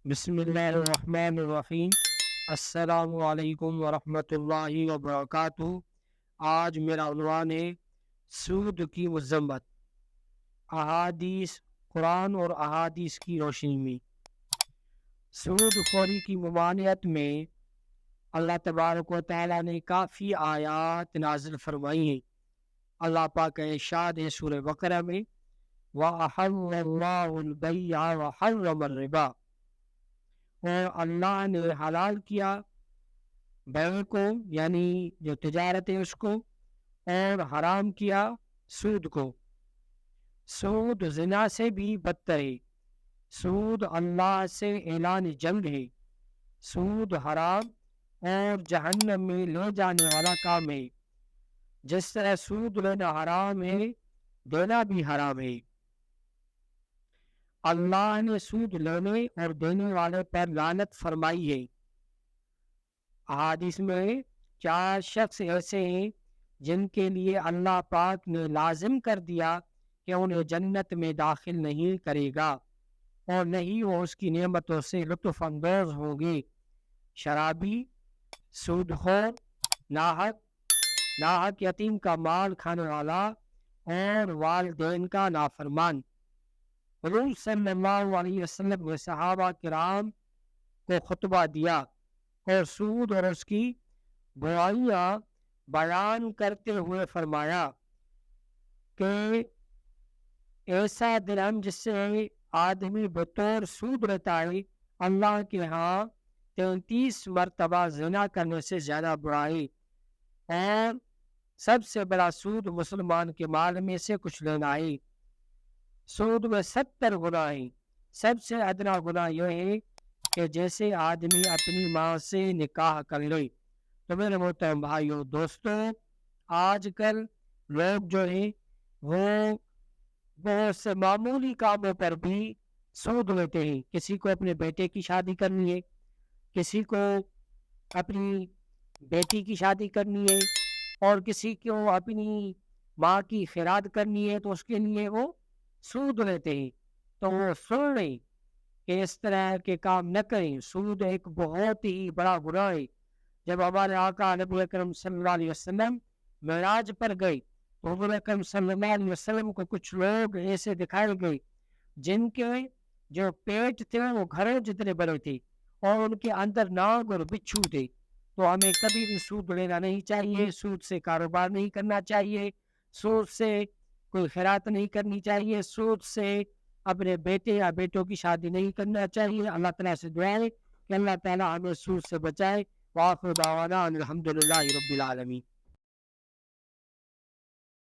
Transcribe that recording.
بسم اللہ الرحمن الرحیم۔ السلام علیکم ورحمۃ اللہ وبرکاتہ۔ آج میرا عنوان ہے سود کی مذمت، احادیث، قرآن اور احادیث کی روشنی میں۔ سود خوری کی ممانعت میں اللہ تبارک و تعالیٰ نے کافی آیات نازل فرمائی ہیں۔ اللہ پاک کا ارشاد ہے سورہ بقرہ میں، وَأَحَلَّ اللَّهُ الْبَيْعَ وَحَرَّمَ الرِّبَا، اور اللہ نے حلال کیا بیع کو، یعنی جو تجارت ہے اس کو، اور حرام کیا سود کو۔ سود زنا سے بھی بدتر ہے، سود اللہ سے اعلان جنگ ہے، سود حرام اور جہنم میں لے جانے والا کام ہے۔ جس طرح سود لینا حرام ہے، دینا بھی حرام ہے۔ اللہ نے سود لینے اور دینے والے پر لعنت فرمائی ہے۔ احادیث میں 4 شخص ایسے ہیں جن کے لیے اللہ پاک نے لازم کر دیا کہ انہیں جنت میں داخل نہیں کرے گا اور نہ ہی وہ اس کی نعمتوں سے لطف اندوز ہوں گے: شرابی، سود خور، ناحق یتیم کا مال کھانے والا اور والدین کا نافرمان۔ حضور صلی اللہ علیہ وسلم نے صحابہ کرام کو خطبہ دیا اور سود اور اس کی برائیاں بیان کرتے ہوئے فرمایا کہ ایسا درہم جس سے آدمی بطور سود لیتا ہے، اللہ کے ہاں 33 مرتبہ زنا کرنے سے زیادہ برا ہے، اور سب سے بڑا سود مسلمان کے مال میں سے کچھ لینا ہے۔ سود میں 70 گناہ ہیں۔ سب سے ادنا گناہ یہ ہے کہ جیسے آدمی اپنی ماں سے نکاح کر لے۔ تو میرے محترم بھائیوں دوستوں، آج کل لوگ جو ہیں وہ بہت سے معمولی کاموں پر بھی سود لیتے ہیں۔ کسی کو اپنے بیٹے کی شادی کرنی ہے، کسی کو اپنی بیٹی کی شادی کرنی ہے، اور کسی کو اپنی ماں کی خیرات کرنی ہے، تو اس کے لیے وہ سود لیتے ہیں۔ تو وہ سن لیں کہ اس طرح کے کام نہ کریں۔ سود ایک بہت ہی بڑا گناہ ہے۔ جب ہمارے آقا نبی اکرم صلی اللہ علیہ وسلم معراج پر گئے تو حضور اکرم صلی اللہ علیہ وسلم کو کچھ لوگ ایسے دکھائے گئے جن کے جو پیٹ تھے وہ گھروں جتنے بڑے تھے اور ان کے اندر ناگ اور بچھو تھے۔ تو ہمیں کبھی بھی سود لینا نہیں چاہیے، سود سے کاروبار نہیں کرنا چاہیے، سود سے کوئی خیرات نہیں کرنی چاہیے، سود سے اپنے بیٹے یا بیٹوں کی شادی نہیں کرنا چاہیے۔ اللہ تعالیٰ سے دعا ہے کہ اللہ تعالیٰ ہمیں سود سے بچائے۔ وآخر دعوانا ان الحمد للہ رب العالمین۔